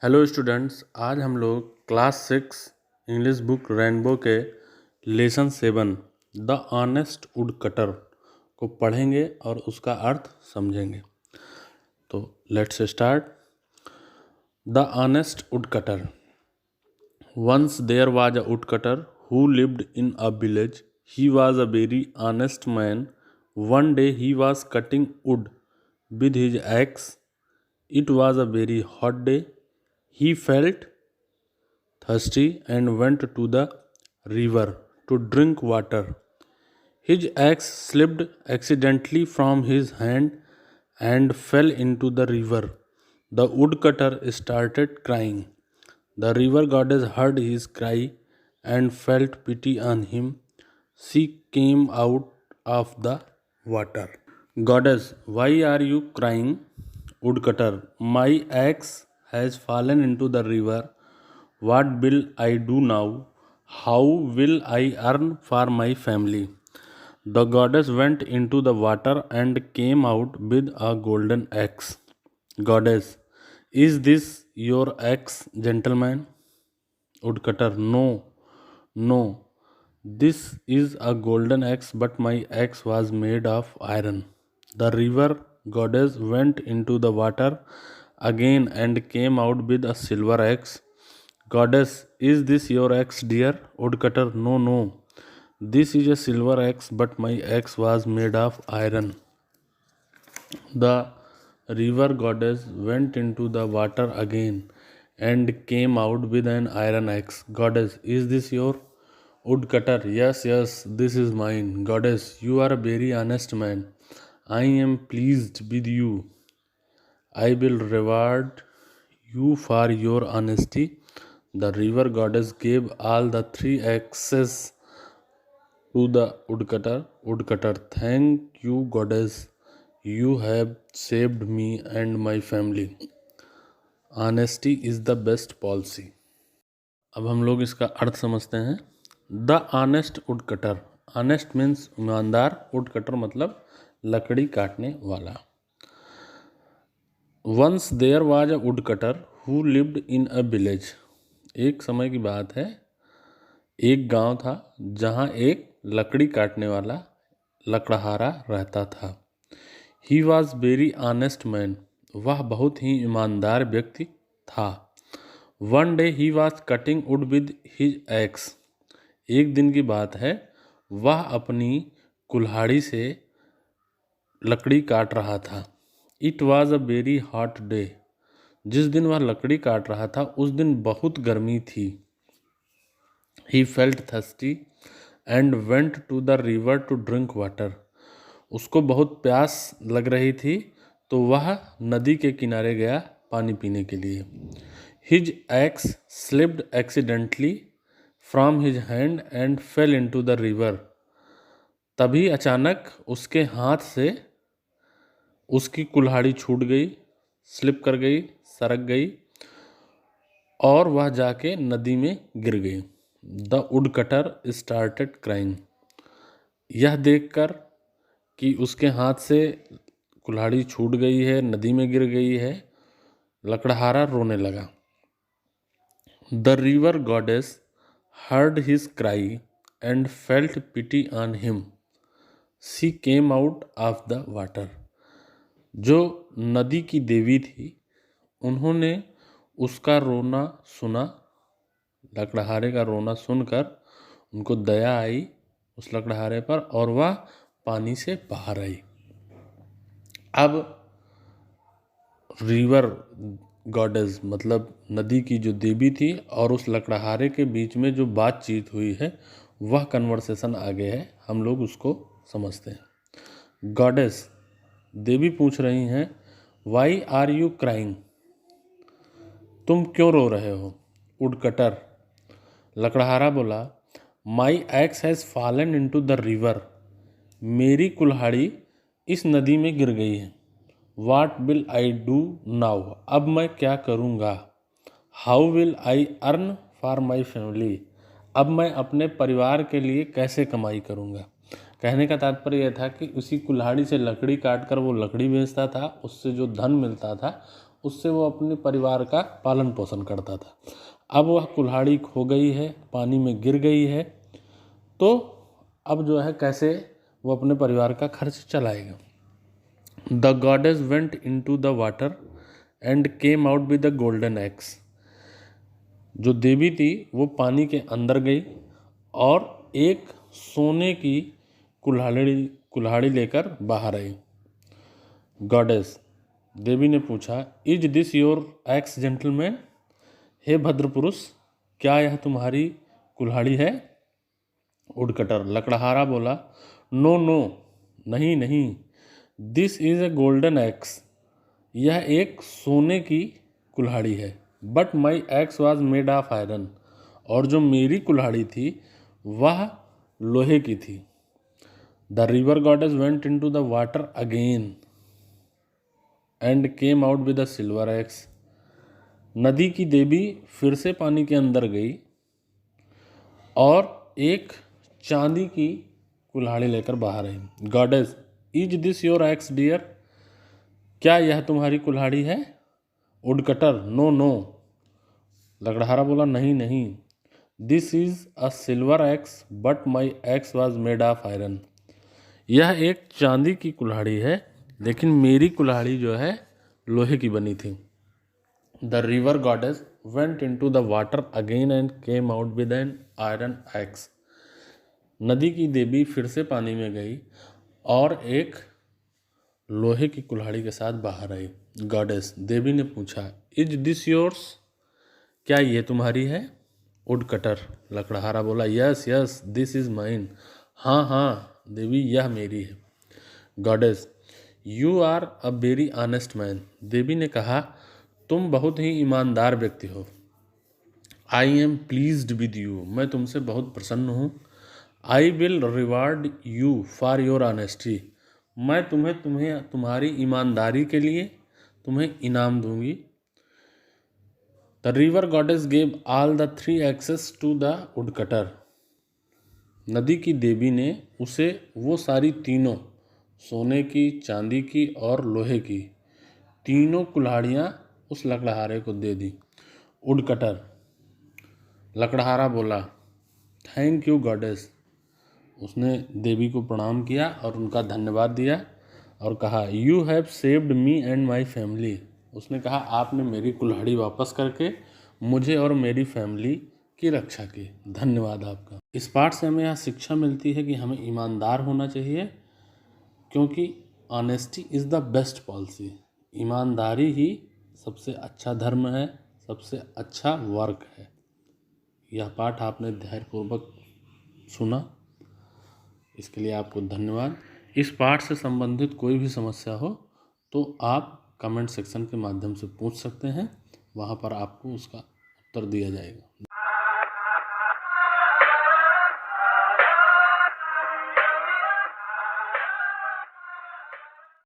Hello students, आज हम लोग क्लास 6 इंग्लिश बुक रेनबो के lesson 7 the honest woodcutter को पढ़ेंगे और उसका अर्थ समझेंगे। तो let's start. The honest woodcutter. Once there was a woodcutter who lived in a village. He was a very honest man. One day he was cutting wood with his axe. It was a very hot day. He felt thirsty and went to the river to drink water. His axe slipped accidentally from his hand and fell into the river. The woodcutter started crying. The river goddess heard his cry and felt pity on him. She came out of the water. Goddess, why are you crying? Woodcutter, my axe has fallen into the river. What will I do now? How will I earn for my family? The goddess went into the water and came out with a golden axe. Goddess, is this your axe, gentleman? Woodcutter, no, no. This is a golden axe, but my axe was made of iron. The river goddess went into the water again and came out with a silver axe. Goddess, is this your axe, dear? Woodcutter, no, no. This is a silver axe, but my axe was made of iron. The river goddess went into the water again and came out with an iron axe. Goddess, is this your? Woodcutter, yes, yes, this is mine. Goddess, you are a very honest man. I am pleased with you. I will reward you for your honesty. The river goddess gave all the 3 axes to the woodcutter. Woodcutter, thank you, goddess. You have saved me and my family. Honesty is the best policy. अब हम लोग इसका अर्थ समझते हैं। The honest woodcutter. Honest means ईमानदार, woodcutter मतलब लकड़ी काटने वाला। Once there was a woodcutter who lived in a village. एक समय की बात है, एक गांव था जहां एक लकड़ी काटने वाला लकड़हारा रहता था। He was very honest man. वह बहुत ही ईमानदार व्यक्ति था। One day he was cutting would with his ex. एक दिन की बात है, वह अपनी कुल्हाड़ी से लकड़ी काट रहा था। It was a very hot day. जिस दिन वह लकड़ी काट रहा था उस दिन बहुत गर्मी थी। He felt thirsty and went to the river to drink water. उसको बहुत प्यास लग रही थी तो वह नदी के किनारे गया पानी पीने के लिए। His ex slipped accidentally from his hand and fail into the river. तभी अचानक उसके हाथ से उसकी कुल्हाड़ी छूट गई, स्लिप कर गई, सरक गई और वह जाके नदी में गिर गई। The woodcutter started crying. यह देखकर कि उसके हाथ से कुल्हाड़ी छूट गई है, नदी में गिर गई है, लकड़हारा रोने लगा। The river goddess heard his cry and felt pity on him. She came out of the water. जो नदी की देवी थी उन्होंने उसका रोना सुना, लकड़हारे का रोना सुनकर उनको दया आई उस लकड़हारे पर और वह पानी से बाहर आई। अब रिवर गॉडेस मतलब नदी की जो देवी थी और उस लकड़हारे के बीच में जो बातचीत हुई है वह कन्वर्सेशन आगे है, हम लोग उसको समझते हैं। गॉडेस, देवी पूछ रही हैं, वाई आर यू क्राइंग? तुम क्यों रो रहे हो? वुडकटर, लकड़हारा बोला, my axe has fallen into the river. मेरी कुल्हाड़ी इस नदी में गिर गई है। What will I do now? अब मैं क्या करूँगा? How will I earn for my family? अब मैं अपने परिवार के लिए कैसे कमाई करूँगा? कहने का तात्पर्य यह था कि उसी कुल्हाड़ी से लकड़ी काट कर वो लकड़ी बेचता था, उससे जो धन मिलता था उससे वो अपने परिवार का पालन पोषण करता था। अब वह कुल्हाड़ी खो गई है, पानी में गिर गई है, तो अब जो है कैसे वो अपने परिवार का खर्च चलाएगा। The goddess went into the water and came out with the golden eggs. जो देवी थी वो पानी के अंदर गई और एक सोने की कुल्हाड़ी लेकर बाहर आई। गॉडेस, देवी ने पूछा, is this your axe gentleman? हे भद्र पुरुष, क्या यह तुम्हारी कुल्हाड़ी है? वुडकटर, लकड़हारा बोला, नो नो, नहीं नहीं, this is a golden axe, यह एक सोने की कुल्हाड़ी है। But my axe was made of iron, और जो मेरी कुल्हाड़ी थी वह लोहे की थी। The river goddess went into the water again and came out with a silver axe. नदी की देवी फिर से पानी के अंदर गई और एक चांदी की कुल्हाड़ी लेकर बाहर आई। Goddess, is this your axe dear? क्या यह तुम्हारी कुल्हाड़ी है? वुडकटर, नो नो, लकड़हारा बोला, नहीं नहीं, this is a silver x but my axe was made of iron, यह एक चांदी की कुल्हाड़ी है लेकिन मेरी कुल्हाड़ी जो है लोहे की बनी थी। The river goddess went into the water again and came out with an iron x. नदी की देवी फिर से पानी में गई और एक लोहे की कुल्हाड़ी के साथ बाहर आई। गॉडेस, देवी ने पूछा, इज दिस योर्स? क्या ये तुम्हारी है? वुडकटर, लकड़हारा बोला, yes yes, this is mine, हाँ हाँ देवी, यह मेरी है। Goddess, you are a very honest man. देवी ने कहा, तुम बहुत ही ईमानदार व्यक्ति हो। I am pleased with you, मैं तुमसे बहुत प्रसन्न हूँ। I will reward you for your honesty, मैं तुम्हें तुम्हारी ईमानदारी के लिए तुम्हें इनाम दूंगी। The river goddess gave all the 3 axes to the woodcutter. नदी की देवी ने उसे वो सारी तीनों, सोने की, चांदी की और लोहे की, तीनों कुल्हाड़ियाँ उस लकड़हारे को दे दी। वुडकटर, लकड़हारा बोला, थैंक यू गॉडेस। उसने देवी को प्रणाम किया और उनका धन्यवाद दिया और कहा, you have saved me and my family. उसने कहा, आपने मेरी कुल्हाड़ी वापस करके मुझे और मेरी फैमिली की रक्षा की, धन्यवाद आपका। इस पाठ से हमें यह शिक्षा मिलती है कि हमें ईमानदार होना चाहिए, क्योंकि honesty is the best policy. ईमानदारी ही सबसे अच्छा धर्म है, सबसे अच्छा वर्क है। यह पाठ आपने धैर्यपूर्वक सुना, इसके लिए आपको धन्यवाद। इस पाठ से संबंधित कोई भी समस्या हो तो आप कमेंट सेक्शन के माध्यम से पूछ सकते हैं, वहाँ पर आपको उसका उत्तर दिया जाएगा।